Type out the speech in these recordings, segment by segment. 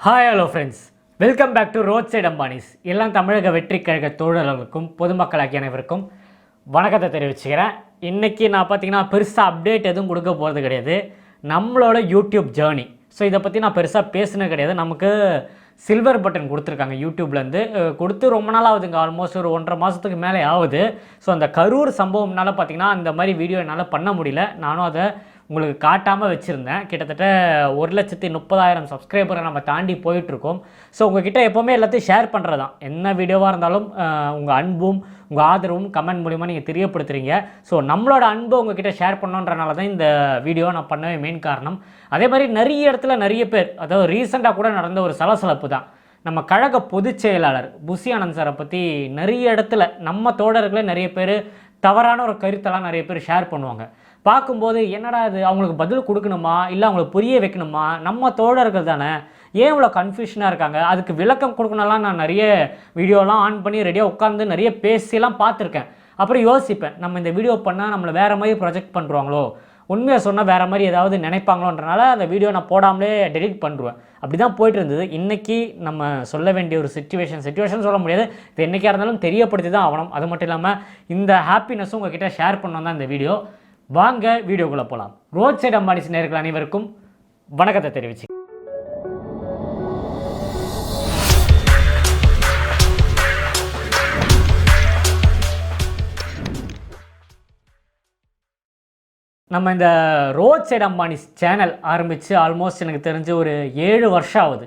Hi hello friends, welcome back to road side Ambanis. எல்லாம் தமிழக வெற்றி கழக தோழர்களுக்கும் பொதுமக்களாகிய அனைவருக்கும் வணக்கத்தை தெரிவிச்சுக்கிறேன். இன்றைக்கி நான் பார்த்தீங்கன்னா பெருசாக அப்டேட் எதுவும் கொடுக்க போகிறது கிடையாது. நம்மளோட யூடியூப் ஜேர்னி, ஸோ இதை பற்றி நான் பெருசாக பேசுனது கிடையாது. நமக்கு சில்வர் பட்டன் கொடுத்துருக்காங்க யூடியூப்லேருந்து, கொடுத்து ரொம்ப நாள் ஆகுதுங்க. ஆல்மோஸ்ட் ஒரு 1.5 மாதத்துக்கு மேலே ஆகுது. ஸோ அந்த கரூர் சம்பவம்னால பார்த்திங்கன்னா அந்த மாதிரி வீடியோ என்னால் பண்ண முடியல. நானும் அதை உங்களுக்கு காட்டாமல் வச்சுருந்தேன். கிட்டத்தட்ட 1,30,000 சப்ஸ்கிரைபரை நம்ம தாண்டி போயிட்டுருக்கோம். ஸோ உங்கள்கிட்ட எப்போவுமே எல்லாத்தையும் ஷேர் பண்ணுறது தான். என்ன வீடியோவாக இருந்தாலும் உங்கள் அன்பும் உங்கள் ஆதரவும் கமெண்ட் மூலிமா நீங்கள் தெரியப்படுத்துகிறீங்க. ஸோ நம்மளோட அன்பை உங்கள்கிட்ட ஷேர் பண்ணோன்றனால தான் இந்த வீடியோ நான் பண்ணவே மெயின் காரணம். அதே மாதிரி நிறைய இடத்துல நிறைய பேர், அதாவது ரீசெண்டாக கூட நடந்த ஒரு சலசலப்பு தான். நம்ம கழக பொதுச் செயலாளர் புசி ஆனந்த் சாரை பற்றி நிறைய இடத்துல நம்ம தோழர்களே நிறைய பேர் தவறான ஒரு கருத்தெல்லாம் நிறைய பேர் ஷேர் பண்ணுவாங்க. பார்க்கும்போது என்னடா இது, அவங்களுக்கு பதில் கொடுக்கணுமா இல்லை அவங்களுக்கு புரிய வைக்கணுமா? நம்ம தோழர்கள் தானே, ஏன் இவ்வளோ கன்ஃபியூஷனாக இருக்காங்க? அதுக்கு விளக்கம் கொடுக்கணும்லாம் நான் நிறைய வீடியோலாம் ஆன் பண்ணி ரெடியாக உட்காந்து நிறைய பேசிலாம் பார்த்துருக்கேன். அப்புறம் யோசிப்பேன், நம்ம இந்த வீடியோ பண்ணால் நம்மளை வேறு மாதிரி ப்ரொஜெக்ட் பண்ணுறாங்களோ, உண்மையாக சொன்னால் வேறு மாதிரி ஏதாவது நினைப்பாங்களோன்றனால அந்த வீடியோ நான் போடாமலே டெலிட் பண்ணுவேன். அப்படி தான் போய்ட்டு இருந்தது. இன்றைக்கி நம்ம சொல்ல வேண்டிய ஒரு சுச்சுவேஷன் சொல்ல முடியாது, இது என்றைக்காக இருந்தாலும் தெரியப்படுத்தி தான் ஆகணும். அது மட்டும் இல்லாமல் இந்த ஹாப்பினஸும் உங்கள்கிட்ட ஷேர் பண்ணோம் தான் இந்த வீடியோ. வாங்க வீடியோக்குள்ளே போகலாம். ரோட் சைட் அம்பானிஸ் நேயர்கள் அனைவருக்கும் வணக்கத்தை தெரிவிச்சு. நம்ம இந்த ரோட் சைட் அம்பானிஸ் சேனல் ஆரம்பித்து ஆல்மோஸ்ட் எனக்கு தெரிஞ்சு ஒரு 7 வருஷம் ஆகுது.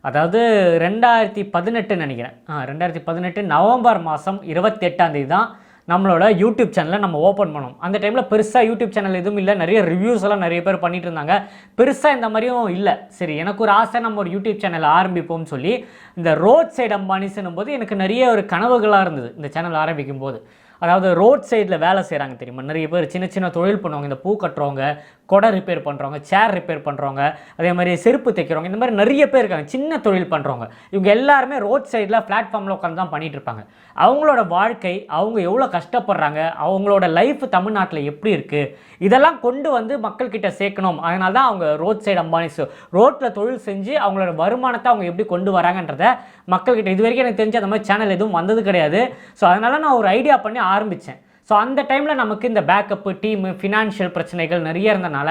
அதாவது 2018 நினைக்கிறேன். 2018 நவம்பர் மாதம் 28ஆம் தேதி தான் நம்மளோட யூடியூப் சேனலை நம்ம ஓப்பன் பண்ணோம். அந்த டைமில் பெருசாக யூடியூப் சேனல் எதுவும் இல்லை. நிறைய ரிவ்யூஸ் எல்லாம் நிறைய பேர் பண்ணிகிட்டு இருந்தாங்க. பெருசாக இந்த மாதிரியும் இல்லை. சரி, எனக்கு ஒரு ஆசை, நம்ம ஒரு யூடியூப் சேனல் ஆரம்பிப்போம்னு சொல்லி இந்த ரோட் சைட் அம்பானிஸ்னும் போது எனக்கு நிறைய ஒரு கனவுகளாக இருந்தது இந்த சேனல் ஆரம்பிக்கும் போது. அதாவது ரோட் சைடில் வேலை செய்கிறாங்க தெரியுமா, நிறைய பேர் சின்ன சின்ன தொழில் பண்ணுவாங்க. இந்த பூ கட்டுறவங்க, கொடை ரிப்பேர் பண்ணுறவங்க, சேர் ரிப்பேர் பண்ணுறவங்க, அதே மாதிரி செருப்பு தைக்கிறவங்க, இந்த மாதிரி நிறைய பேர் இருக்காங்க சின்ன தொழில் பண்ணுறவங்க. இவங்க எல்லாருமே ரோட் சைடில் பிளாட்ஃபார்மில் உட்காந்து தான் பண்ணிகிட்டு இருப்பாங்க. அவங்களோட வாழ்க்கை, அவங்க எவ்வளோ கஷ்டப்படுறாங்க, அவங்களோட லைஃப் தமிழ்நாட்டில் எப்படி இருக்குது, இதெல்லாம் கொண்டு வந்து மக்கள்கிட்ட சேர்க்கணும். அதனால தான் அவங்க ரோட் சைடு அம்பானிஸ் ரோட்டில் தொழில் செஞ்சு அவங்களோட வருமானத்தை அவங்க எப்படி கொண்டு வராங்கன்றதை மக்கள்கிட்ட இது வரைக்கும் எனக்கு தெரிஞ்ச அந்த மாதிரி சேனல் எதுவும் வந்தது கிடையாது. ஸோ அதனால் நான் ஒரு ஐடியா பண்ணி ஆரம்பித்தேன். ஸோ அந்த டைமில் நமக்கு இந்த பேக்கப்பு, டீமு, ஃபினான்ஷியல் பிரச்சனைகள் நிறைய இருந்தனால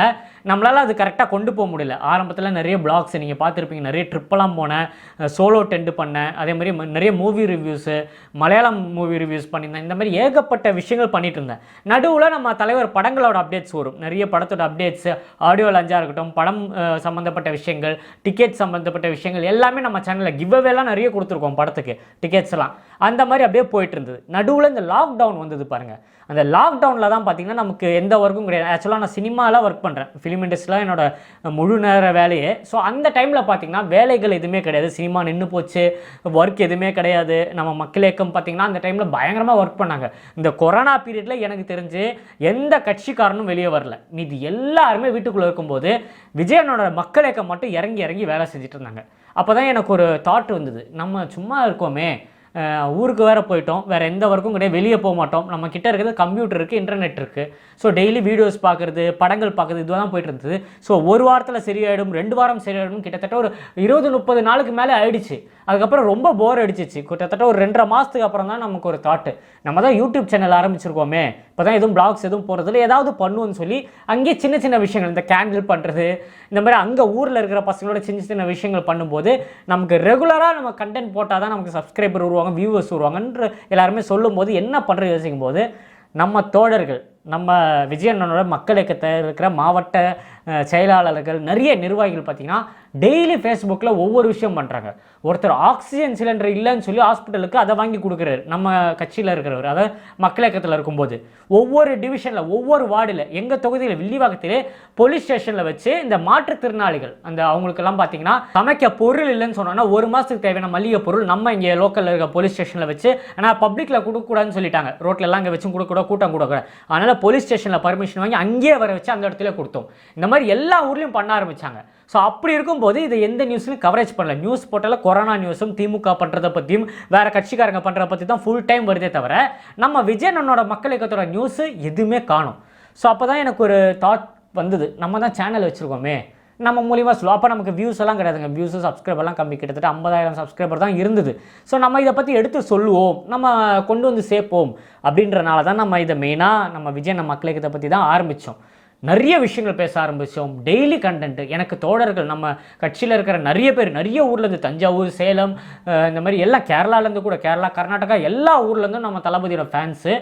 நம்மளால் அது கரெக்டாக கொண்டு போக முடியல. ஆரம்பத்தில் நிறைய பிளாக்ஸ் நீங்கள் பார்த்துருப்பீங்க, நிறைய ட்ரிப்பெல்லாம் போனேன், சோலோ டென்ட் பண்ணேன், அதே மாதிரி நிறைய movie reviews, Malayalam movie reviews பண்ணியிருந்தேன். இந்த மாதிரி ஏகப்பட்ட விஷயங்கள் பண்ணிகிட்டு இருந்தேன். நடுவில் நம்ம தலைவர் படங்களோட அப்டேட்ஸ் வரும், நிறைய படத்தோட அப்டேட்ஸு, ஆடியோ லஞ்சாக இருக்கட்டும், படம் சம்மந்தப்பட்ட விஷயங்கள், டிக்கெட் சம்மந்தப்பட்ட விஷயங்கள் எல்லாமே நம்ம சேனலில் கிவ்அவேலாம் நிறைய கொடுத்துருக்கோம் படத்துக்கு டிக்கெட்ஸ் எல்லாம். அந்த மாதிரி அப்படியே போயிட்டு இருந்தது. நடுவில் இந்த லாக்டவுன் வந்தது பாருங்கள். அந்த லாக்டவுனில் தான் பார்த்திங்கன்னா நமக்கு எந்த ஒர்க்கும் கிடையாது. ஆக்சுவலாக நான் சினிமாவில் ஒர்க் பண்ணுறேன், ஃபிலிம் இண்டஸ்ட்ரியில் என்னோட முழு நேர வேலையே. ஸோ அந்த டைமில் பார்த்திங்கன்னா வேலைகள் எதுவுமே கிடையாது, சினிமா நின்று போச்சு, ஒர்க் எதுவுமே கிடையாது. நம்ம மக்கள் இயக்கம் பார்த்திங்கன்னா அந்த டைமில் பயங்கரமாக ஒர்க் பண்ணாங்க. இந்த கொரோனா பீரியடில் எனக்கு தெரிஞ்சு எந்த கட்சிக்காரனும் வெளியே வரல, மீதி எல்லாருமே வீட்டுக்குள்ளே இருக்கும்போது விஜயனோட மக்கள் இயக்கம் மட்டும் இறங்கி வேலை செஞ்சுட்டு இருந்தாங்க. அப்போ தான் எனக்கு ஒரு தாட் வந்தது, நம்ம சும்மா இருக்கோமே, ஊருக்கு வேறு போயிட்டோம், வேறு எந்த ஒர்க்கும் கிடையாது, வெளியே போக மாட்டோம், நம்ம கிட்டே இருக்கிறது கம்ப்யூட்டர் இருக்குது, இன்டர்நெட் இருக்குது. ஸோ டெய்லி வீடியோஸ் பார்க்குறது, படங்கள் பார்க்குறது, இதுதான் போயிட்டு இருந்தது. ஸோ ஒரு வாரத்தில் சரியாயிடும், 2 வாரம் சரியாயிடும், கிட்டத்தட்ட ஒரு 20-30 நாளுக்கு மேலே ஆயிடுச்சு. அதுக்கப்புறம் ரொம்ப போர் அடிச்சிச்சு. கிட்டத்தட்ட ஒரு 2.5 மாதத்துக்கு அப்புறம் தான் நமக்கு ஒரு தாட்டு, நம்ம தான் யூடியூப் சேனல் ஆரம்பிச்சிருக்கோமே, இப்போ தான் எதுவும் பிளாக்ஸ் எதுவும் போகிறதில்ல, ஏதாவது பண்ணுவோன்னு சொல்லி அங்கேயே சின்ன சின்ன விஷயங்கள், இந்த கேண்டில் பண்ணுறது, இந்த மாதிரி அங்கே ஊரில் இருக்கிற பசங்களோட சின்ன சின்ன விஷயங்கள் பண்ணும்போது நமக்கு ரெகுலராக நம்ம கண்டென்ட் போட்டால் தான் நமக்கு சப்ஸ்கிரைபர் வருவாங்க, வியூவர்ஸ் வருவாங்கன்ற எல்லாருமே சொல்லும்போது என்ன பண்ணுறது யோசிக்கும் போது நம்ம தோழர்கள், நம்ம விஜயண்ணனோட மக்கள் இயக்கத்தில் இருக்கிற மாவட்ட செயலாளர்கள், நிறைய நிர்வாகிகள் பார்த்திங்கன்னா டெய்லி ஃபேஸ்புக்கில் ஒவ்வொரு விஷயம் பண்ணுறாங்க. ஒருத்தர் ஆக்சிஜன் சிலிண்டர் இல்லைன்னு சொல்லி ஹாஸ்பிட்டலுக்கு அதை வாங்கி கொடுக்குறாரு, நம்ம கட்சியில் இருக்கிறவர், அதாவது மக்கள் இயக்கத்தில் இருக்கும்போது. ஒவ்வொரு டிவிஷனில், ஒவ்வொரு வார்டில், எங்கள் தொகுதியில் வில்லிவாக்கத்திலே போலீஸ் ஸ்டேஷனில் வச்சு இந்த மாற்றுத்திறனாளிகள் அந்த அவங்களுக்கெல்லாம் பார்த்திங்கன்னா சமைக்க பொருள் இல்லைன்னு சொன்னோன்னா 1 மாதத்துக்கு தேவையான மளிகை பொருள் நம்ம இங்கே லோக்கலில் இருக்க போலீஸ் ஸ்டேஷனில் வச்சு, ஆனால் பப்ளிக்கில் கொடுக்கக்கூடாதுன்னு சொல்லிட்டாங்க, ரோட்லலாம் அங்கே வச்சும் கொடுக்கக்கூடாது, கூட்டம் கொடுக்கூடாது, அதனால் போலீஸ் ஸ்டேஷனில் பர்மிஷன் வாங்கி அங்கேயே வர வச்சு அந்த இடத்துல கொடுத்தோம். இந்த மாதிரி எல்லா ஊர்லேயும் பண்ண ஆரம்பித்தாங்க. ஸோ அப்படி இருக்கும்போது இதை எந்த நியூஸ்லையும் கவரேஜ் பண்ணல. நியூஸ் போட்டால கொரோனா நியூஸும் திமுக பண்ணுறதை பற்றியும் வேறு கட்சிக்காரங்க பண்ணுறதை பற்றி தான் ஃபுல் டைம் வருதே தவிர நம்ம விஜயனோட மக்கள் இயக்கத்தோட நியூஸு எதுவுமே காணும். ஸோ அப்போ தான் எனக்கு ஒரு தாட் வந்தது, நம்ம தான் சேனல் வச்சுருக்கோமே, நம்ம மூலிமா அப்போ நமக்கு வியூஸ் எல்லாம் கிடையாதுங்க, வியூஸு சப்ஸ்கிரைபர்லாம் கம்மி, கிட்டத்தட்ட 50,000 சப்ஸ்கிரைபர் தான் இருந்தது. ஸோ நம்ம இதை பற்றி எடுத்து சொல்லுவோம், நம்ம கொண்டு வந்து சேர்ப்போம் அப்படின்றனால தான் நம்ம இதை மெயினாக நம்ம விஜய் நம்ம மக்களுக்கு இதை பற்றி தான் ஆரம்பித்தோம். நிறைய விஷயங்கள் பேச ஆரம்பித்தோம், டெய்லி கண்டென்ட்டு. எனக்கு தோழர்கள் நம்ம கட்சியில் இருக்கிற நிறைய பேர் நிறைய ஊர்லேருந்து, தஞ்சாவூர், சேலம், இந்த மாதிரி எல்லாம் கேரளாலேருந்து கூட, கேரளா, கர்நாடகா எல்லா ஊர்லேருந்தும் நம்ம தளபதியோட ஃபேன்ஸு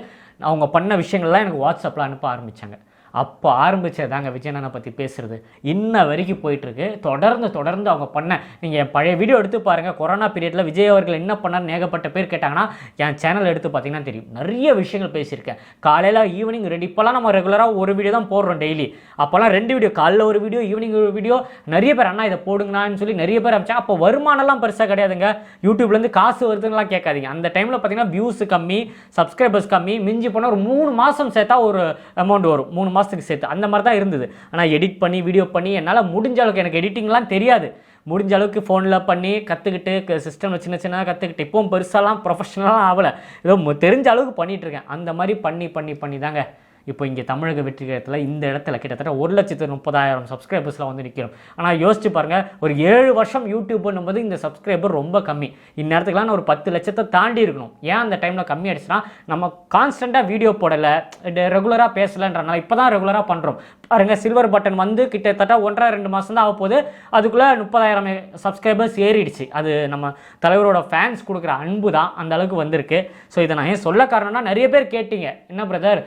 அவங்க பண்ண விஷயங்கள்லாம் எனக்கு வாட்ஸ்அப்பில் அனுப்ப ஆரம்பித்தாங்க. அப்போ ஆரம்பித்ததாங்க விஜயண்ணனை பற்றி பேசுகிறது. இன்ன வரைக்கும் போயிட்டுருக்கு. தொடர்ந்து அவங்க பண்ண, நீங்கள் என் பழைய வீடியோ எடுத்து பாருங்கள். கொரோனா பீரியடில் விஜய் அவர்கள் என்ன பண்ணார்னு ஏகப்பட்ட பேர் கேட்டாங்கன்னா என் சேனல் எடுத்து பார்த்தீங்கன்னா தெரியும். நிறைய விஷயங்கள் பேசியிருக்கேன். காலையில் ஈவினிங் 2, இப்போலாம் நம்ம ரெகுலராக ஒரு வீடியோ தான் போடுறோம் டெய்லி. அப்போல்லாம் 2 வீடியோ, காலையில் ஒரு வீடியோ, ஈவினிங் ஒரு வீடியோ. நிறைய பேர் அண்ணா இதை போடுங்கண்ணான்னு சொல்லி நிறைய பேர் அனுப்பிச்சாங்க. அப்போ வருமானம்லாம் பெருசாக கிடையாதுங்க, யூடியூப்லேருந்து காசு வருதுன்னெலாம் கேட்காதீங்க. அந்த டைமில் பார்த்தீங்கன்னா வியூஸ் கம்மி, சப்ஸ்கிரைபர்ஸ் கம்மி, மிஞ்சி போனால் ஒரு 3 மாதம் சேர்த்தா ஒரு அமௌண்ட் வரும், 3 மாதத்துக்கு சேர்த்து, அந்த மாதிரி தான் இருந்தது. ஆனால் எடிட் பண்ணி வீடியோ பண்ணி என்னால் முடிஞ்ச அளவுக்கு, எனக்கு எடிட்டிங்லாம் தெரியாது, முடிஞ்ச அளவுக்கு ஃபோனில் பண்ணி கற்றுக்கிட்டு, சிஸ்டமில் சின்னதாக கற்றுக்கிட்டு, இப்போவும் பெருசாலாம் ப்ரொஃபஷனலாக ஆகலை, ஏதோ தெரிஞ்ச அளவுக்கு பண்ணிகிட்ருக்கேன். அந்த மாதிரி பண்ணி தாங்க இப்போ இங்கே தமிழக வெற்றி கழகத்தில் இந்த இடத்துல கிட்டத்தட்ட 1,30,000 சப்ஸ்கிரைபர்ஸில் வந்து நிற்கிறோம். ஆனால் யோசிச்சு பாருங்கள், ஒரு 7 வருஷம் யூடியூப்னும் போது இந்த சப்ஸ்கிரைபர் ரொம்ப கம்மி. இந்நேரத்துக்குலாம் நான் ஒரு 10 லட்சத்தை தாண்டி இருக்கணும். ஏன் அந்த டைமில் கம்மி ஆயிடுச்சுன்னா, நம்ம கான்ஸ்டண்ட்டாக வீடியோ போடலை, ரெகுலராக பேசலைன்றனால. இப்போ தான் ரெகுலராக பண்ணுறோம் பாருங்கள். சில்வர் பட்டன் வந்து கிட்டத்தட்ட 1.5-2 மாதம் தான் ஆக போகுது, அதுக்குள்ளே 30,000 சப்ஸ்கிரைபர்ஸ் ஏறிடுச்சு. அது நம்ம தலைவரோட ஃபேன்ஸ் கொடுக்குற அன்பு தான் அந்த அளவுக்கு வந்திருக்கு. ஸோ இதை நான் ஏன் சொல்ல காரணம்னா, நிறைய பேர் கேட்டிங்க, என்ன பிரதர்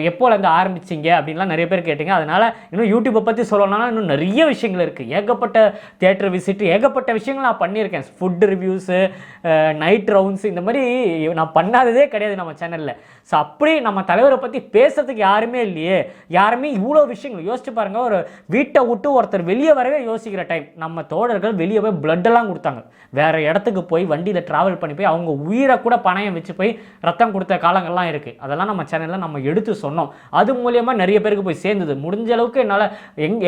எப்போலேருந்து ஆரம்பிச்சிங்க அப்படின்லாம் நிறைய பேர் கேட்டிங்க. அதனால் இன்னும் யூடியூப்பை பற்றி சொல்லணும்னா இன்னும் நிறைய விஷயங்கள் இருக்குது. ஏகப்பட்ட தியேட்டர் விசிட், ஏகப்பட்ட விஷயங்கள் நான் பண்ணியிருக்கேன். ஃபுட் ரிவ்யூஸு, நைட் ரவுண்ட்ஸ், இந்த மாதிரி நான் பண்ணாததே கிடையாது நம்ம சேனலில். ஸோ அப்படி நம்ம தலைவரை பற்றி பேசுறதுக்கு யாருமே இல்லையே, யாருமே இவ்வளோ விஷயங்கள் யோசிச்சு பாருங்கள். ஒரு வீட்டை விட்டு ஒருத்தர் வெளியே வரவே யோசிக்கிற டைம், நம்ம தோழர்கள் வெளியே போய் பிளட்டெல்லாம் கொடுத்தாங்க. வேறு இடத்துக்கு போய் வண்டியில் ட்ராவல் பண்ணி போய் அவங்க உயிரை கூட பணயம் வச்சு போய் ரத்தம் கொடுத்த காலங்கள்லாம் இருக்குது. அதெல்லாம் நம்ம சேனலில் நம்ம எடுத்து சொன்னோம். அது மூலியமாக நிறைய பேருக்கு போய் சேர்ந்தது. முடிஞ்ச அளவுக்கு என்னால்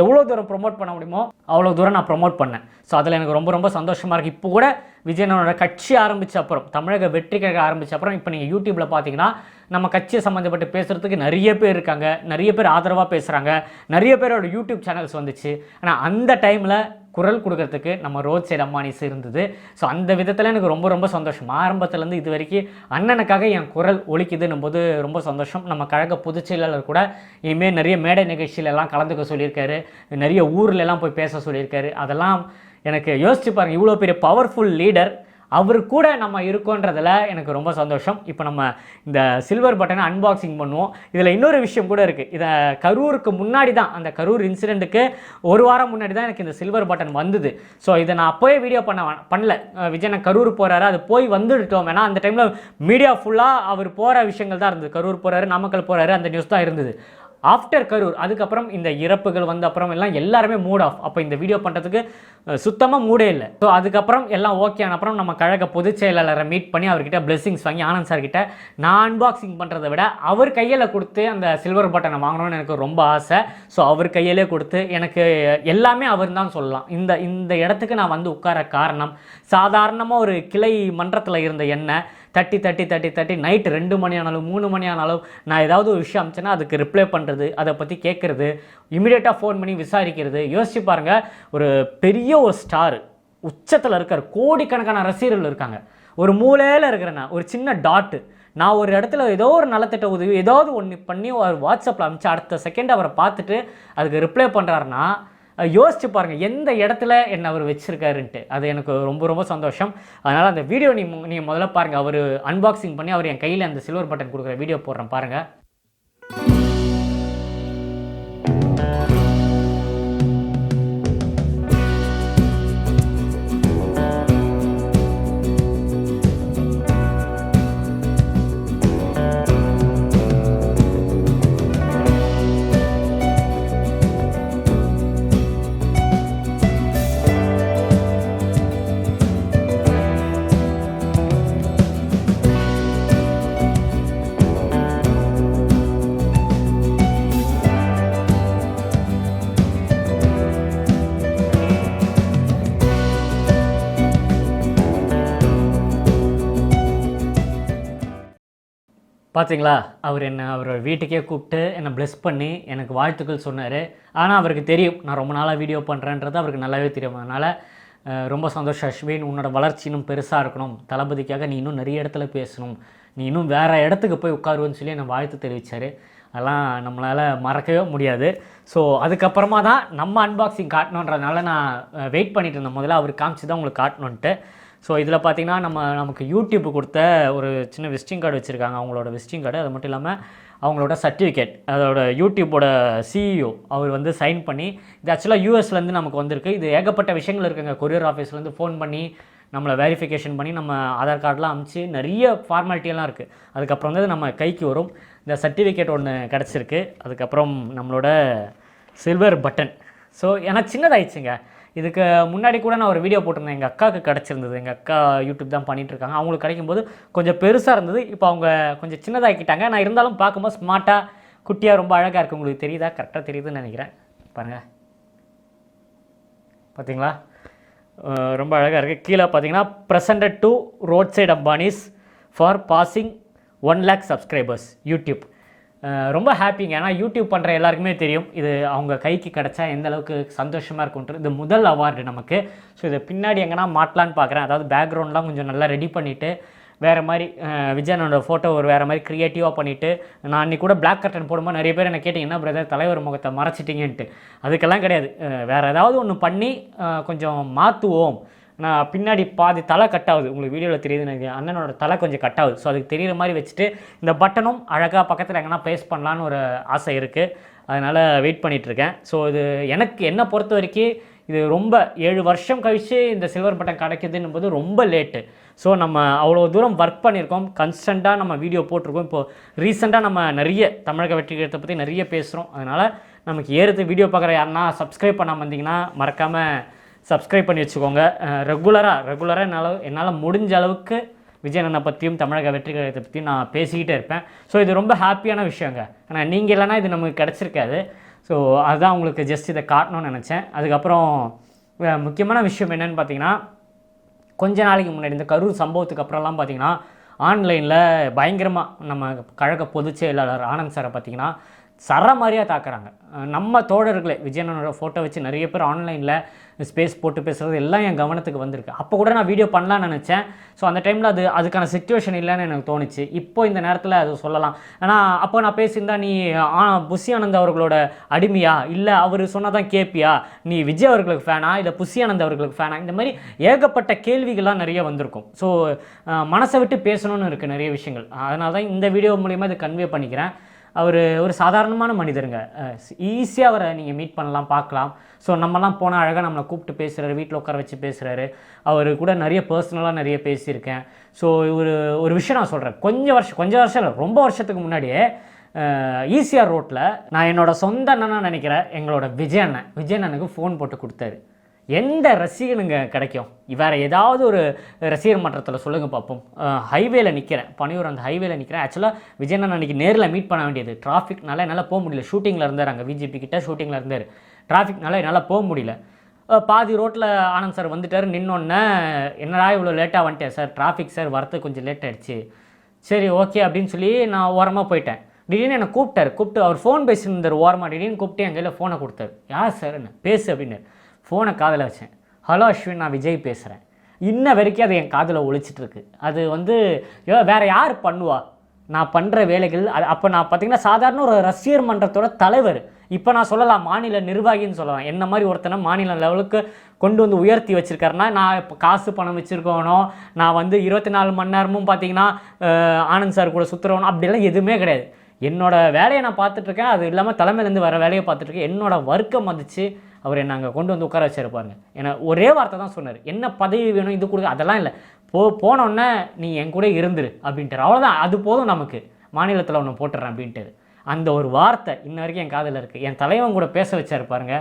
எவ்வளோ தூரம் ப்ரொமோட் பண்ண முடியுமோ அவ்வளோ தூரம் நான் ப்ரொமோட் பண்ணேன். ஸோ அதில் எனக்கு ரொம்ப சந்தோஷமாக இருக்குது. இப்போ கூட விஜயனோட கட்சி ஆரம்பித்த அப்புறம், தமிழக வெற்றி கழகம் ஆரம்பித்த அப்புறம், இப்போ நீங்கள் யூடியூப்பில் பார்த்தீங்கன்னா நம்ம கட்சியை சம்மந்தப்பட்டு பேசுகிறதுக்கு நிறைய பேர் இருக்காங்க, நிறைய பேர் ஆதரவாக பேசுகிறாங்க, நிறைய பேரோட யூடியூப் சேனல்ஸ் வந்துச்சு. ஆனால் அந்த டைமில் குரல் கொடுக்கறதுக்கு நம்ம ரோட் சைடு அம்மானிஸ் இருந்தது. ஸோ அந்த விதத்தில் எனக்கு ரொம்ப சந்தோஷம். ஆரம்பத்துலேருந்து இது வரைக்கும் அண்ணனுக்காக என் குரல் ஒலிக்குதுன்னும் போது ரொம்ப சந்தோஷம். நம்ம கழக பொதுச் செயலாளர் கூட இனிமேல் நிறைய மேடை நிகழ்ச்சியிலலாம் கலந்துக்க சொல்லியிருக்காரு, நிறைய ஊர்லெலாம் போய் பேச சொல்லியிருக்காரு. அதெல்லாம் எனக்கு யோசிச்சு பாருங்கள், இவ்வளோ பெரிய பவர்ஃபுல் லீடர் அவர் கூட நம்ம இருக்கோன்றதில் எனக்கு ரொம்ப சந்தோஷம். இப்போ நம்ம இந்த சில்வர் பட்டனை அன்பாக்சிங் பண்ணுவோம். இதில் இன்னொரு விஷயம் கூட இருக்குது. இதை கரூருக்கு முன்னாடி தான், அந்த கரூர் இன்சிடெண்ட்டுக்கு 1 வாரம் முன்னாடி தான் எனக்கு இந்த சில்வர் பட்டன் வந்தது. ஸோ இதை நான் அப்போயே வீடியோ பண்ணல. விஜயன் கரூர் போகிறாரு, அது போய் வந்துட்டோம். ஏன்னா அந்த டைமில் மீடியா ஃபுல்லாக அவர் போகிற விஷயங்கள் தான் இருந்தது. கரூர் போகிறாரு, நாமக்கல் போகிறாரு, அந்த நியூஸ் தான் இருந்தது. ஆஃப்டர் கரூர், அதுக்கப்புறம் இந்த இறப்புகள் வந்த அப்புறம் எல்லாம் எல்லாருமே மூட் ஆஃப். அப்போ இந்த வீடியோ பண்ணுறதுக்கு சுத்தமாக மூடே இல்லை. ஸோ அதுக்கப்புறம் எல்லாம் ஓகே ஆன அப்புறம் நம்ம கழக பொதுச் செயலாளரை மீட் பண்ணி அவர்கிட்ட பிளெஸிங்ஸ் வாங்கி ஆனந்த் சார்கிட்ட நான் அன்பாக்சிங் பண்ணுறதை விட அவர் கையில் கொடுத்து அந்த சில்வர் பட்டனை வாங்கணும்னு எனக்கு ரொம்ப ஆசை. ஸோ அவர் கையிலே கொடுத்து எனக்கு எல்லாமே அவர் தான் சொல்லலாம். இந்த இடத்துக்கு நான் வந்து உட்கார காரணம், சாதாரணமாக ஒரு கிளை மன்றத்தில் இருந்த என்ன தட்டி நைட்டு 2 மணி ஆனாலும் 3 மணி ஆனாலும் நான் ஏதாவது ஒரு விஷயம் அனுப்பிச்சேன்னா அதுக்கு ரிப்ளை பண்ணுறது, அதை பற்றி கேட்குறது, இமீடியட்டாக ஃபோன் பண்ணி விசாரிக்கிறது. யோசிச்சு பாருங்கள், ஒரு பெரிய ஒரு ஸ்டார் உச்சத்தில் இருக்கார், கோடிக்கணக்கான ரசிகர்கள் இருக்காங்க, ஒரு மூலையில் இருக்கிறேன்னா ஒரு சின்ன டாட்டு. நான் ஒரு இடத்துல ஏதோ ஒரு நலத்திட்ட உதவி ஏதாவது ஒன்று பண்ணி ஒரு வாட்ஸ்அப்பில் அனுப்பிச்சு அடுத்த செகண்ட் அவரை பார்த்துட்டு அதுக்கு ரிப்ளை பண்ணுறாருன்னா யோசிச்சு பாருங்கள் எந்த இடத்துல என்ன அவர் வச்சுருக்காருன்ட்டு. அது எனக்கு ரொம்ப சந்தோஷம். அதனால் அந்த வீடியோ நீங்கள் முதல்ல பாருங்கள். அவர் அன்பாக்சிங் பண்ணி அவர் என் கையில் அந்த சில்வர் பட்டன் கொடுக்குற வீடியோ போடுறேன் பாருங்கள். பார்த்தீங்களா, அவர் என்ன அவரோட வீட்டுக்கே கூப்பிட்டு என்னை ப்ளெஸ் பண்ணி எனக்கு வாழ்த்துக்கள் சொன்னார். ஆனால் அவருக்கு தெரியும் நான் ரொம்ப நாளாக வீடியோ பண்ணுறேன்றது அவருக்கு நல்லாவே தெரியும். அதனால் ரொம்ப சந்தோஷம் அஸ்வின், உன்னோட வளர்ச்சி இன்னும் பெருசாக இருக்கணும், தளபதிக்காக நீ இன்னும் நிறைய இடத்துல பேசணும், நீ இன்னும் வேறு இடத்துக்கு போய் உட்காருவேன்னு சொல்லி என்னை வாழ்த்து தெரிவித்தார். அதெல்லாம் நம்மளால் மறக்கவே முடியாது. ஸோ அதுக்கப்புறமா தான் நம்ம அன்பாக்சிங் காட்டணுன்றதுனால நான் வெயிட் பண்ணிட்டு இருந்தேன். முதல்ல அவர் காமிச்சு தான் உங்களுக்கு காட்டணுன்ட்டு. ஸோ இதில் பார்த்திங்கன்னா நமக்கு யூடியூப் கொடுத்த ஒரு சின்ன விசிட்டிங் கார்டு வச்சுருக்காங்க, அவங்களோட விசிட்டிங் கார்டு. அது மட்டும் இல்லாமல் அவங்களோட சர்டிஃபிகேட், அதோட யூடியூப்போட சிஇஓ அவர் வந்து சைன் பண்ணி, இது ஆக்சுவலாக யூஎஸ்லேருந்து நமக்கு வந்திருக்கு. இது ஏகப்பட்ட விஷயங்கள் இருக்குங்க. கொரியர் ஆஃபீஸ்லேருந்து ஃபோன் பண்ணி நம்மளை வெரிஃபிகேஷன் பண்ணி நம்ம ஆதார் கார்டெலாம் அமுச்சு நிறைய ஃபார்மாலிட்டியெல்லாம் இருக்குது. அதுக்கப்புறம் வந்து நம்ம கைக்கு வரும். இந்த சர்டிஃபிகேட் ஒன்று கிடச்சிருக்கு. அதுக்கப்புறம் நம்மளோட சில்வர் பட்டன். ஸோ எனக்கு சின்னதாகிடுச்சுங்க. இதுக்கு முன்னாடி கூட நான் ஒரு வீடியோ போட்டிருந்தேன், எங்கள் அக்காவுக்கு கிடச்சிருந்தது. எங்கள் அக்கா யூடியூப் தான் பண்ணிகிட்ருக்காங்க. அவங்களுக்கு கிடைக்கும்போது கொஞ்சம் பெருசாக இருந்தது. இப்போ அவங்க கொஞ்சம் சின்னதாக்கிட்டாங்க. நான் இருந்தாலும் பார்க்கும்போது ஸ்மார்ட்டாக குட்டியாக ரொம்ப அழகாக இருக்குது. உங்களுக்கு தெரியுதா? கரெக்டாக தெரியுதுன்னு நினைக்கிறேன். பாருங்கள், பார்த்தீங்களா? ரொம்ப அழகாக இருக்குது. கீழே பார்த்தீங்கன்னா presented to road side Ambanis for passing 1 lakh subscribers YouTube. ரொம்ப ஹாப்பிங்க. ஏன்னா யூடியூப் பண்ணுற எல்லாருக்குமே தெரியும் இது அவங்க கைக்கு கிடச்சா எந்த அளவுக்கு சந்தோஷமாக இருக்குன்றது. இது முதல் அவார்டு நமக்கு. ஸோ இதை பின்னாடி எங்கன்னா மாட்டலான்னு பார்க்குறேன். அதாவது பேக்ரவுண்ட்லாம் கொஞ்சம் நல்லா ரெடி பண்ணிவிட்டு வேறு மாதிரி விஜயனோட ஃபோட்டோ ஒரு வேறு மாதிரி க்ரியேட்டிவாக பண்ணிவிட்டு, நான் அன்றைக்கி கூட பிளாக் கர்டன் போடும்போது நிறைய பேர் என்ன கேட்டிங்க, என்ன பிரதர் தலைவர் முகத்தை மறைச்சிட்டிங்கன்ட்டு. அதுக்கெல்லாம் கிடையாது. வேறு ஏதாவது ஒன்று பண்ணி கொஞ்சம் மாற்றுவோம். நான் பின்னாடி பாதி தலை கட்டாகுது, உங்களுக்கு வீடியோவில் தெரியுதுன்னு நினைக்கிறேன். அண்ணனோட தலை கொஞ்சம் கட்டாகுது. ஸோ அதுக்கு தெரிகிற மாதிரி வச்சுட்டு இந்த பட்டனும் அழகாக பக்கத்தில் எங்கன்னா பேஸ்ட் பண்ணலான்னு ஒரு ஆசை இருக்குது. அதனால் வெயிட் பண்ணிகிட்ருக்கேன். ஸோ இது எனக்கு என்னை பொறுத்த வரைக்கும் இது ரொம்ப 7 வருஷம் கழித்து இந்த சில்வர் பட்டன் கிடைக்குதுன்னும் போது ரொம்ப லேட்டு. ஸோ நம்ம அவ்வளோ தூரம் ஒர்க் பண்ணியிருக்கோம், கன்ஸ்டண்ட்டாக நம்ம வீடியோ போட்டிருக்கோம். இப்போது ரீசெண்டாக நம்ம நிறைய தமிழக வெற்றி கழகத்தை பற்றி நிறைய பேசுகிறோம். அதனால் நமக்கு ஏறுது வீடியோ பார்க்குற யாருன்னா சப்ஸ்கிரைப் பண்ணாமல் இருந்தீங்கன்னா மறக்காமல் சப்ஸ்கிரைப் பண்ணி வச்சுக்கோங்க. ரெகுலராக என்னால் முடிஞ்ச அளவுக்கு விஜயனனை பற்றியும் தமிழக வெற்றி கழகத்தை பற்றியும் நான் பேசிக்கிட்டே இருப்பேன். ஸோ இது ரொம்ப ஹாப்பியான விஷயங்க. ஆனால் நீங்கள் இல்லைனா இது நமக்கு கிடச்சிருக்காது. ஸோ அதுதான் உங்களுக்கு ஜஸ்ட் இதை காட்டணும்னு நினச்சேன். அதுக்கப்புறம் முக்கியமான விஷயம் என்னென்னு பார்த்தீங்கன்னா, கொஞ்ச நாளைக்கு முன்னாடி இந்த கரூர் சம்பவத்துக்கு அப்புறம்லாம் பார்த்தீங்கன்னா ஆன்லைனில் பயங்கரமாக நம்ம கழக பொதுச் செயலாளர் ஆனந்த் சாரை பார்த்திங்கன்னா சரமாரியாக தாக்குறாங்க. நம்ம தோழர்களே விஜயனோட ஃபோட்டோ வச்சு நிறைய பேர் ஆன்லைனில் ஸ்பேஸ் போட்டு பேசுகிறது எல்லாம் என் கவனத்துக்கு வந்திருக்கு. அப்போ கூட நான் வீடியோ பண்ணலான்னு நினச்சேன். ஸோ அந்த டைமில் அதுக்கான சிச்சுவேஷன் இல்லைன்னு எனக்கு தோணுச்சு. இப்போ இந்த நேரத்தில் அது சொல்லலாம். ஆனால் அப்போ நான் பேசியிருந்தா நீ புஷி ஆனந்த் அவர்களோட அடிமையா, இல்லை அவர் சொன்னால் தான் கேட்பியா, நீ விஜய் அவர்களுக்கு ஃபேனா இல்லை புஷி ஆனந்த் அவர்களுக்கு ஃபேனா, இந்த மாதிரி ஏகப்பட்ட கேள்விகள்லாம் நிறைய வந்திருக்கும். ஸோ மனசை விட்டு பேசணும்னு இருக்குது நிறைய விஷயங்கள். அதனால தான் இந்த வீடியோ மூலிமா இதை கன்வே பண்ணிக்கிறேன். அவர் ஒரு சாதாரணமான மனிதருங்க. ஈஸியாக அவரை நீங்கள் மீட் பண்ணலாம், பார்க்கலாம். ஸோ நம்மலாம் போனால் அழகாக நம்மளை கூப்பிட்டு பேசுகிறாரு, வீட்டில் உட்கார வச்சு பேசுகிறாரு. அவர் கூட நிறைய பர்சனலாக நிறைய பேசியிருக்கேன். ஸோ ஒரு விஷயம் நான் சொல்கிறேன். கொஞ்சம் வருஷம் இல்லை, ரொம்ப வருஷத்துக்கு முன்னாடியே ஈசிஆர் ரோட்டில் நான் என்னோட சொந்த அண்ணனாக நினைக்கிறேன் எங்களோட விஜயண்ணனுக்கு ஃபோன் போட்டு கொடுத்தாரு. எந்த ரசிகனுங்க கிடைக்கும்? வேறு ஏதாவது ஒரு ரசிகர் மன்றத்தில் சொல்லுங்கள் பார்ப்போம். ஹைவேல நிற்கிறேன், பனியூர் அந்த ஹைவேல நிற்கிறேன். ஆக்சுவலாக விஜயண்ணன் அன்றைக்கி நேரில் மீட் பண்ண வேண்டியது, டிராஃபிக்னால என்னால் போக முடியல. ஷூட்டிங்கில் இருந்தார், அங்கே விஜிபி கிட்ட ஷூட்டிங்கில் இருந்தார். டிராஃபிக்னால என்னால் போக முடியல. பாதி ரோட்டில் ஆனந்த் சார் வந்துட்டார். நின்னோடனே என்னடா இவ்வளோ லேட்டாக வந்துட்டேன் சார், டிராஃபிக் சார் வரத்துக்கு கொஞ்சம் லேட் ஆகிடுச்சு. சரி ஓகே அப்படின்னு சொல்லி நான் ஓரமாக போயிட்டேன். திடீர்னு என்னை கூப்பிட்டு அவர் ஃபோன் பேசியிருந்தார் ஓரமாக. திடீர்னு கூப்பிட்டு என் கையில் ஃபோனை கொடுத்தாரு. யார் சார் என்ன பேசு அப்படின்னு. ஃபோனை காதில் வச்சேன். ஹலோ அஸ்வின், நான் விஜய் பேசுகிறேன். இன்ன வரைக்கும் அது என் காதில் ஒழிச்சிட்ருக்கு. அது வந்து வேறு யார் பண்ணுவா நான் பண்ணுற வேலைகள்? அது அப்போ நான் பார்த்திங்கன்னா சாதாரண ஒரு ரசிகர் மன்றத்தோட தலைவர். இப்போ நான் சொல்லலாம் மாநில நிர்வாகின்னு சொல்லலாம். என்ன மாதிரி ஒருத்தனை மாநில லெவலுக்கு கொண்டு வந்து உயர்த்தி வச்சுருக்காருன்னா, நான் இப்போ காசு பணம் வச்சுருக்கணும், நான் வந்து 24 மணி நேரமும் பார்த்திங்கன்னா ஆனந்த் சார் கூட சுற்றுறவனும் அப்படிலாம் எதுவுமே கிடையாது. என்னோடய வேலையை நான் பார்த்துட்ருக்கேன். அது இல்லாமல் தலைமையிலேருந்து வர வேலையை பார்த்துட்ருக்கேன். என்னோடய வர்க்கம் வந்துச்சு. அவர் என்ன அங்கே கொண்டு வந்து உட்கார வச்சிருப்பாருங்க. ஏன்னா ஒரே வார்த்தை தான் சொன்னார், என்ன பதவி வேணும் இது கொடுக்க, அதெல்லாம் இல்லை, போனோடனே நீ என் கூட இருந்துரு அப்படின்ட்டு. அவ்வளோதான், அது போதும் நமக்கு, மாநிலத்தில் ஒன்று போட்டுறேன் அப்படின்ட்டு. அந்த ஒரு வார்த்தை இன்ன வரைக்கும் என் காதில் இருக்குது. என் தலைவன் கூட பேச வச்சார் பாருங்க.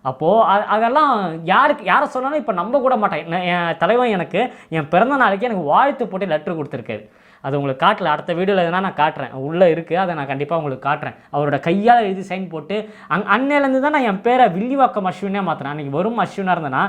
அப்போது அதெல்லாம் யாரை சொன்னாலும் இப்போ நம்ப கூட மாட்டேன். என் தலைவன் எனக்கு என் பிறந்த நாளைக்கு எனக்கு வாழ்த்து போட்டு லெட்ரு கொடுத்துருக்காரு. அது உங்களுக்கு காட்டல, அடுத்த வீடியோவில் எதுனா நான் காட்டுறேன். உள்ளே இருக்குது, அதை நான் கண்டிப்பாக உங்களுக்கு காட்டுறேன். அவரோட கையால் எழுதி சைன் போட்டு அன்னையிலேருந்து தான் நான் என் பேரை வில்லிவாக்கம் அஸ்வினே மாற்றினேன். அன்றைக்கி வரும் அஸ்வினாக இருந்தேன்னா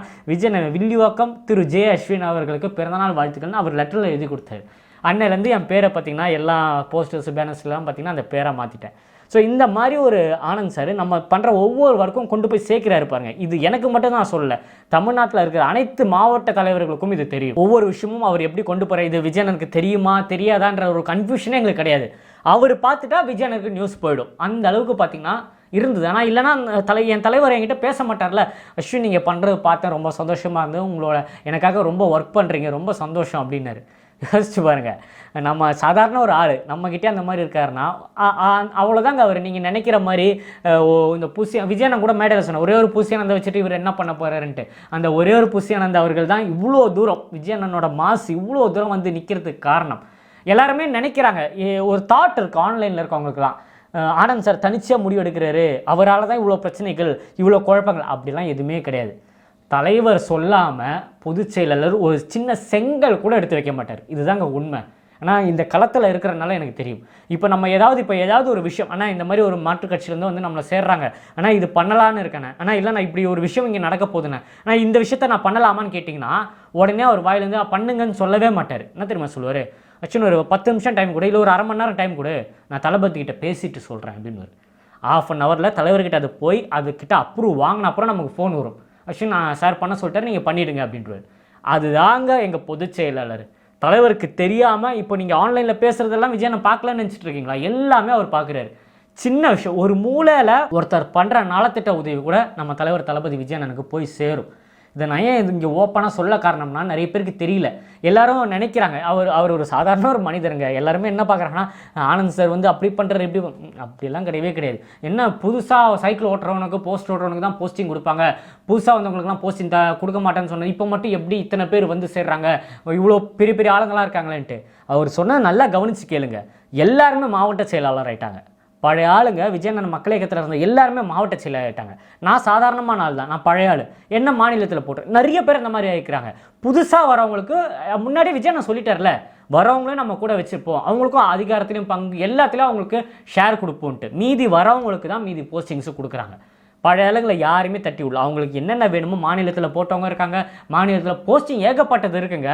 வில்லிவாக்கம் திரு ஜே அஸ்வின் அவர்களுக்கு பிறந்தநாள் வாழ்த்துக்கள்னு அவர் லெட்டரில் எழுதி கொடுத்தாரு. அன்னையிலேருந்து என் பேரை பார்த்திங்கன்னா எல்லா போஸ்டர்ஸ் பேனர்ஸ்லாம் பார்த்திங்கன்னா அந்த பேரை மாற்றிட்டேன். ஸோ இந்த மாதிரி ஒரு ஆனந்த் சார் நம்ம பண்ணுற ஒவ்வொரு ஒர்க்கும் கொண்டு போய் சேர்க்கிறாரு பாருங்க. இது எனக்கு மட்டும் தான் சொல்லலை, தமிழ்நாட்டில் இருக்கிற அனைத்து மாவட்ட தலைவர்களுக்கும் இது தெரியும். ஒவ்வொரு விஷயமும் அவர் எப்படி கொண்டு போகிற, இது விஜயனுக்கு தெரியுமா தெரியாதான்ற ஒரு கன்ஃபியூஷனே எங்களுக்கு கிடையாது. அவர் பார்த்துட்டா விஜயனுக்கு நியூஸ் போயிடும். அந்த அளவுக்கு பார்த்திங்கன்னா இருந்தது. ஆனால் இல்லைனா என் தலைவர் என்கிட்ட பேச மாட்டார்ல, அஸ்வின் நீங்கள் பண்ணுறது பார்த்தேன் ரொம்ப சந்தோஷமாக இருந்தது, உங்களோட எனக்காக ரொம்ப ஒர்க் பண்ணுறீங்க ரொம்ப சந்தோஷம் அப்படின்னாரு. யோசிச்சு பாருங்கள், நம்ம சாதாரண ஒரு ஆள் நம்மக்கிட்டே அந்த மாதிரி இருக்காருன்னா அவ்வளோதாங்க. அவர் நீங்கள் நினைக்கிற மாதிரி இந்த விஜயன் கூட மேடையில் சொன்ன ஒரே ஒரு புசியானந்தை வச்சுட்டு இவர் என்ன பண்ண போகிறாருன்ட்டு, அந்த ஒரே ஒரு புசியானந்த் அவர்கள் தான் இவ்வளோ தூரம் விஜயனோட மாஸ் இவ்வளோ தூரம் வந்து நிற்கிறதுக்கு காரணம். எல்லாருமே நினைக்கிறாங்க, ஒரு தாட் இருக்குது ஆன்லைனில் இருக்கவங்களுக்குலாம், ஆனந்த் சார் தனிச்சையாக முடிவு எடுக்கிறாரு, அவரால் தான் இவ்வளோ பிரச்சனைகள் இவ்வளோ குழப்பங்கள். அப்படிலாம் எதுவுமே கிடையாது. தலைவர் சொல்லாமல் பொதுச் செயலாளர் ஒரு சின்ன செங்கல் கூட எடுத்து வைக்க மாட்டார். இதுதாங்க உண்மை. ஆனால் இந்த களத்தில் இருக்கிறனால எனக்கு தெரியும். இப்போ நம்ம ஏதாவது ஒரு விஷயம், ஆனால் இந்த மாதிரி ஒரு மாற்றுக் கட்சியிலேருந்து வந்து நம்மளை சேர்றாங்க, ஆனால் இது பண்ணலான்னு இருக்கேன், ஆனால் இல்லை நான் இப்படி ஒரு விஷயம் இங்கே நடக்க போதுண்ணே, ஆனால் இந்த விஷயத்த நான் பண்ணலாமான்னு கேட்டிங்கன்னா உடனே அவர் வாயிலேருந்து பண்ணுங்கன்னு சொல்லவே மாட்டார். என்ன தெரியுமா சொல்லுவார், ஆக்சுவலி ஒரு 10 நிமிஷம் டைம் கூட, இல்லை ஒரு அரை மணி நேரம் டைம் கூட, நான் தளபதிக்கிட்ட பேசிட்டு சொல்கிறேன் அப்படின்னு. ½ அன் ஹவரில் தலைவர்கிட்ட அது போய் அதுக்கிட்ட அப்ரூவ் வாங்கின அப்புறம் நமக்கு ஃபோன் வரும், ஆக்சுவலி நான் சார் பண்ண சொல்லிட்டாரு நீங்கள் பண்ணிவிடுங்க அப்படின்றார். அதுதாங்க எங்கள் பொதுச் செயலாளர். தலைவருக்கு தெரியாமல் இப்போ நீங்கள் ஆன்லைனில் பேசுகிறதெல்லாம் விஜயனை பார்க்கலன்னு நினச்சிட்டு இருக்கீங்களா? எல்லாமே அவர் பார்க்குறாரு. சின்ன விஷயம், ஒரு மூலையில் ஒருத்தர் பண்ணுற நலத்திட்ட உதவி கூட நம்ம தலைவர் தளபதி விஜயன் எனக்கு போய் சேரும். இதை நான் ஏன் இங்கே ஓப்பனாக சொல்ல காரணம்னா நிறைய பேருக்கு தெரியல. எல்லாரும் நினைக்கிறாங்க அவர் ஒரு சாதாரண ஒரு மனிதருங்க. எல்லாருமே என்ன பார்க்குறாங்கன்னா ஆனந்த் சார் வந்து அப்படி பண்ணுறாரு இப்படி, அப்படிலாம் கிடையவே கிடையாது. என்ன புதுசாக சைக்கிள் ஓட்டுறவனுக்கு போஸ்ட் ஓட்டுறவனுக்கு தான் போஸ்டிங் கொடுப்பாங்க, புதுசாக வந்தவங்களுக்குலாம் போஸ்டிங் கொடுக்க மாட்டேன்னு சொன்னது, இப்போ மட்டும் எப்படி இத்தனை பேர் வந்து சேர்றாங்க, இவ்வளோ பெரிய பெரிய ஆளுங்களாம் இருக்காங்களேன்ட்டு. அவர் சொன்னது நல்லா கவனித்து கேளுங்க. எல்லாருமே மாவட்ட செயலாளர் ஆகிட்டாங்க. பழைய ஆளுங்க விஜயநகர் மக்கள் இயக்கத்தில் இருந்த எல்லாருமே மாவட்ட செயலாளர் ஆகிட்டாங்க. நான் சாதாரணமான ஆள் தான், நான் பழைய ஆள், என்ன மாநிலத்தில் போட்டு நிறைய பேர் இந்த மாதிரி ஆகிக்கிறாங்க. புதுசாக வரவங்களுக்கு முன்னாடி விஜயன் சொல்லிட்டார்ல, வரவங்களையும் நம்ம கூட வச்சுருப்போம், அவங்களுக்கும் அதிகாரத்திலையும் பங்கு எல்லாத்துலேயும் அவங்களுக்கு ஷேர் கொடுப்போன்ட்டு. மீதி வரவங்களுக்கு தான் மீதி போஸ்டிங்ஸு கொடுக்குறாங்க. பழைய ஆளுங்களை யாருமே தட்டி விடல. அவங்களுக்கு என்னென்ன வேணுமோ மாநிலத்தில் போட்டவங்க இருக்காங்க, மாநிலத்தில் போஸ்டிங் ஏகப்பட்டது இருக்குங்க.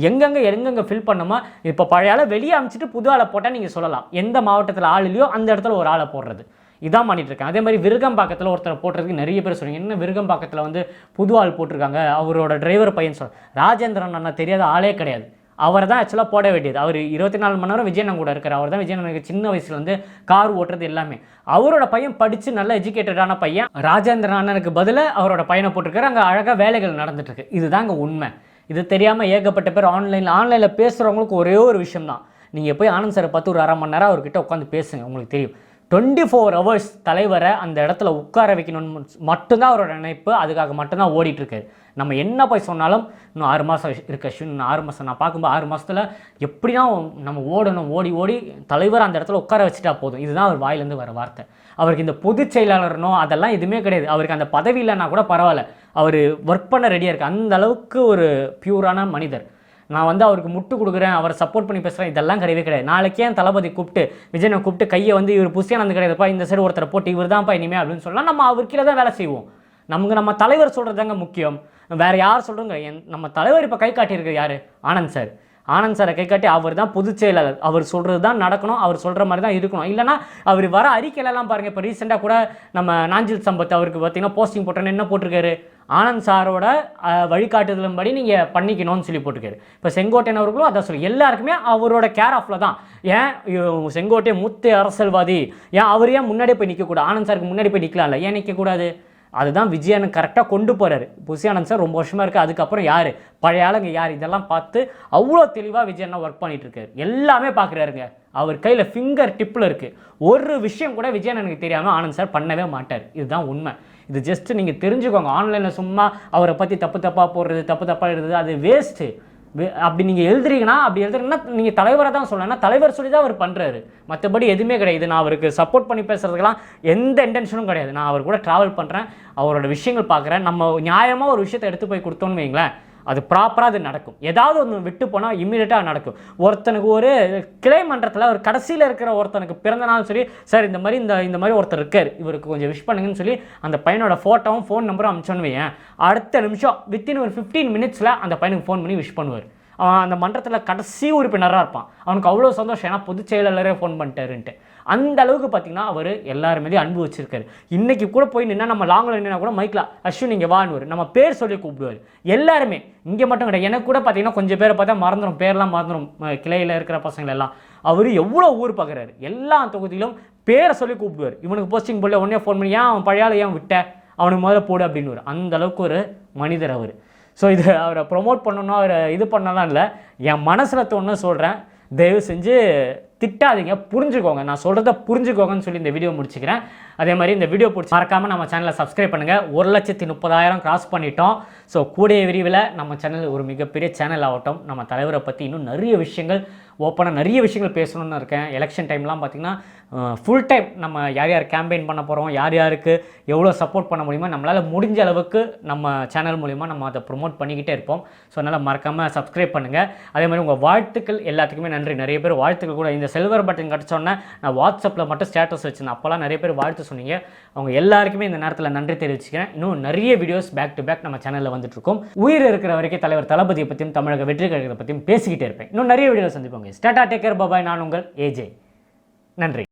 எங்கெங்கே ஃபில் பண்ணுமோ, இப்போ பழைய ஆளை வெளியே அமைச்சிட்டு புது ஆளை போட்டால் நீங்கள் சொல்லலாம், எந்த மாவட்டத்தில் ஆள் இல்லையோ அந்த இடத்துல ஒரு ஆளை போடுறது, இதான் பண்ணிட்டு இருக்கேன். அதே மாதிரி விருகம்பாக்கத்தில் ஒருத்தரை போட்டுறதுக்கு நிறைய பேர் சொல்லுங்க, என்ன விருகம்பாக்கத்தில் வந்து புது ஆள் போட்டிருக்காங்க, அவரோட டிரைவர் பையன் ராஜேந்திரன் அண்ணா தெரியாத ஆளே கிடையாது. அவர் தான் ஆக்சுவலாக போட வேண்டியது. அவர் 24 மணி நேரம் விஜயன் கூட இருக்கார். அவர் தான் விஜயன் சின்ன வயசுல வந்து கார் ஓட்டுறது எல்லாமே. அவரோட பையன் படித்து நல்ல எஜுகேட்டடான பையன், ராஜேந்திரன் அண்ணனுக்கு பதிலாக அவரோட பையனை போட்டிருக்காரு. அங்கே அழகாக வேலைகள் நடந்துட்டு இருக்கு. இதுதாங்க உண்மை. இது தெரியாமல் ஏகப்பட்ட பேர் ஆன்லைனில் பேசுகிறவங்களுக்கு ஒரே ஒரு விஷயம் தான், நீங்கள் போய் ஆனந்த் சாரை பார்த்து ஒரு அரை மணி நேரம் அவர்கிட்ட உட்காந்து பேசுங்க, உங்களுக்கு தெரியும். 24 ஹவர்ஸ் தலைவரை அந்த இடத்துல உட்கார வைக்கணும்னு மட்டும்தான் அவரோட நினைப்பு, அதுக்காக மட்டும்தான் ஓடிட்டுருக்காரு. நம்ம என்ன போய் சொன்னாலும் இன்னும் 6 மாதம் இருக்கு அஸ்வின், இன்னும் 6 மாதம், நான் பார்க்கும்போது 6 மாதத்தில் எப்படின்னா நம்ம ஓடணும், ஓடி தலைவர் அந்த இடத்துல உட்கார வச்சுட்டா போதும். இதுதான் அவர் வாயிலேருந்து வர வார்த்தை. அவருக்கு இந்த பொதுச் செயலாளர்னோ அதெல்லாம் எதுவுமே கிடையாது. அவருக்கு அந்த பதவி இல்லைன்னா கூட பரவாயில்ல, அவர் ஒர்க் பண்ண ரெடியாக இருக்குது. அந்த அளவுக்கு ஒரு பியூரான மனிதர். நான் வந்து அவருக்கு முட்டு கொடுக்குறேன், அவரை சப்போர்ட் பண்ணி பேசுகிறேன், இதெல்லாம் கிடையவே கிடையாது. நாளைக்கே என் தளபதி கூப்பிட்டு விஜயனை கூப்பிட்டு கையை வந்து இவர் புசியானந்து கிடையாதுப்பா, இந்த சைடு ஒருத்தரை போட்டு இவர் தான்ப்பா இனிமே அப்படின்னு சொல்லலாம், நம்ம அவர் கீழே தான் வேலை செய்வோம். நம்ம தலைவர் சொல்கிறதாங்க முக்கியம், வேறு யார் சொல்கிறோங்க. நம்ம தலைவர் இப்போ கை காட்டியிருக்கிறது யார்? ஆனந்த் சார். ஆனந்த் சாரை கை காட்டி அவர் தான் பொதுச் செயலாளர், அவர் சொல்கிறது தான் நடக்கணும், அவர் சொல்கிற மாதிரி தான் இருக்கணும். இல்லைனா அவர் வர அறிக்கையிலலாம் பாருங்கள், இப்போ ரீசெண்டாக கூட நம்ம நாஞ்சில் சம்பத் அவருக்கு பார்த்தீங்கன்னா போஸ்டிங் போட்டோன்னு என்ன போட்டிருக்காரு, ஆனந்த் சாரோட வழிகாட்டுதலின்படி நீங்கள் பண்ணிக்கணும்னு சொல்லி போட்டிருக்காரு. இப்போ செங்கோட்டையன் அவர்களும் அதான் சொல்லி எல்லாருக்குமே அவரோட கேர் ஆஃபில் தான். ஏன் செங்கோட்டையன் மூத்த அரசியல்வாதி, ஏன் அவர் ஏன் முன்னாடியே போய் நிற்கக்கூடாது? ஆனந்த் சாருக்கு முன்னாடி போய் நிற்கலாம்ல, ஏன் நிற்கக்கூடாது? அதுதான் விஜயன் கரெக்டாக கொண்டு போகிறாரு. புசியானந்த் சார் ரொம்ப வருஷமாக இருக்குது, அதுக்கப்புறம் யார் பழைய ஆளுங்க யார், இதெல்லாம் பார்த்து அவ்வளோ தெளிவாக விஜயன் ஒர்க் பண்ணிகிட்டு இருக்காரு. எல்லாமே பார்க்குறாருங்க, அவர் கையில் ஃபிங்கர் டிப்பில் இருக்குது. ஒரு விஷயம் கூட விஜயன் எனக்கு தெரியாமல் ஆனந்த் சார் பண்ணவே மாட்டார். இதுதான் உண்மை. இது ஜஸ்ட்டு நீங்கள் தெரிஞ்சுக்கோங்க. ஆன்லைனில் சும்மா அவரை பற்றி தப்பாக போடுறது, தப்பாக எழுதுறது, அது வேஸ்ட்டு. அப்படி நீங்கள் எழுதுறீங்கன்னா நீங்கள் தலைவரை தான் சொல்லணும்னா தலைவர் சொல்லி தான் அவர் பண்ணுறாரு, மற்றபடி எதுவுமே கிடையாது. நான் அவருக்கு சப்போர்ட் பண்ணி பேசுகிறதுக்கெல்லாம் எந்த இன்டென்ஷனும் கிடையாது. நான் அவர் கூட ட்ராவல் பண்ணுறேன், அவரோட விஷயங்கள் பார்க்குறேன். நம்ம நியாயமாக ஒரு விஷயத்தை எடுத்து போய் கொடுத்தோன்னு வைங்களேன், அது ப்ராப்பராக அது நடக்கும். ஏதாவது ஒன்று விட்டு போனால் இம்மீடியட்டாக நடக்கும். ஒருத்தனுக்கு ஒரு கிளை மன்றத்தில் ஒரு கடைசியில் இருக்கிற ஒருத்தனுக்கு பிறந்த நாள் சொல்லி, சார் இந்த மாதிரி ஒருத்தர் இருக்கார், இவருக்கு கொஞ்சம் விஷ் பண்ணுங்கன்னு சொல்லி அந்த பையனோட ஃபோட்டோவும் ஃபோன் நம்பரும் அனுப்பிச்சோன்னு வையேன், அடுத்த நிமிஷம் வித்தின் ஒரு 15 மினிட்ஸில் அந்த பையனுக்கு ஃபோன் பண்ணி விஷ் பண்ணுவார். அவன் அந்த மன்றத்தில் கடைசி உறுப்பினராக இருப்பான். அவனுக்கு அவ்வளோ சந்தோஷம், ஏன்னா பொதுச் செயலாளரே ஃபோன் பண்ணிட்டாருன்ட்டு. அந்த அளவுக்கு பார்த்தீங்கன்னா அவர் எல்லாருமே அன்பு வச்சிருக்காரு. இன்றைக்கி கூட போய் நின்னா நம்ம லாங்கில் நின்னா கூட மைக்கில் அஸ்வின் இங்கே வான்னு நம்ம பேர் சொல்லி கூப்பிடுவார். எல்லாருமே இங்கே மட்டும் கிடையாது, எனக்கு கூட பார்த்தீங்கன்னா கொஞ்சம் பேரை பார்த்தா மறந்துடும், பேர்லாம் மறந்துடும், கிளையில் இருக்கிற பசங்கள் எல்லாம். அவர் எவ்வளோ ஊர் பார்க்குறாரு, எல்லா தொகுதியிலும் பேரை சொல்லி கூப்பிடுவார். இவனுக்கு போஸ்டிங் போடல, உடனே ஃபோன் பண்ணி ஏன் அவன் பழையால ஏன் விட்ட, அவனுக்கு முதல்ல போடு அப்படின்னு. அந்த அளவுக்கு ஒரு மனிதர் அவர். ஸோ இது அவரை ப்ரொமோட் பண்ணணும், அவரை இது பண்ணலாம் இல்லை, என் மனசில் தோணுன்னு சொல்கிறேன். தயவு செஞ்சு திட்டாதீங்க, புரிஞ்சுக்கோங்க, நான் சொல்கிறத புரிஞ்சுக்கோங்கன்னு சொல்லி இந்த வீடியோ முடிச்சுக்கிறேன். அதே மாதிரி இந்த வீடியோ பிடிச்சி மறக்காமல் நம்ம சேனலை சப்ஸ்கிரைப் பண்ணுங்கள். 1,30,000 கிராஸ் பண்ணிட்டோம். ஸோ கூடிய விரிவில் நம்ம சேனல் ஒரு மிகப்பெரிய சேனல் ஆகட்டும். நம்ம தலைவரை பற்றி இன்னும் நிறைய விஷயங்கள் ஓப்பனாக நிறைய விஷயங்கள் பேசணுன்னு இருக்கேன். எலெக்ஷன் டைம்லாம் பார்த்திங்கன்னா ஃபுல் டைம் நம்ம யார் யார் கேம்பெயின் பண்ண போகிறோம், யார் யாருக்கு எவ்வளோ சப்போர்ட் பண்ண முடியுமோ நம்மளால் முடிஞ்ச அளவுக்கு நம்ம சேனல் மூலிமா நம்ம அதை ப்ரொமோட் பண்ணிக்கிட்டே இருப்போம். ஸோ அதனால் மறக்காமல் சப்ஸ்கிரைப் பண்ணுங்கள். அதே மாதிரி உங்கள் வாழ்த்துக்கள் எல்லாத்துக்குமே நன்றி. நிறைய பேர் வாழ்த்துக்கள் கூட இந்த சில்வர் பட்டன் கிடச்சோன்னே நான் வாட்ஸ்அப்பில் மட்டும் ஸ்டேட்டஸ் வச்சுருந்தேன், அப்போல்லாம் நிறைய பேர் வாழ்த்து சொன்னீங்க. அவங்க எல்லாருக்குமே இந்த நேரத்தில் நன்றி தெரிவிச்சுக்கிறேன். இன்னும் நிறைய வீடியோஸ் பேக் டு பேக் நம்ம சேனலில் வந்துட்டுருக்கோம். உயிர் இருக்கிற வரைக்கும் தலைவர் தளபதியை பற்றியும் தமிழக வெற்றி கழகத்தை பற்றியும் பேசிக்கிட்டே இருப்பேன். இன்னும் நிறைய வீடியோ சந்திப்போங்க. ஸ்டாட்டா, டேக் கேர், பாய். நான் உங்கள் ஏஜே. நன்றி.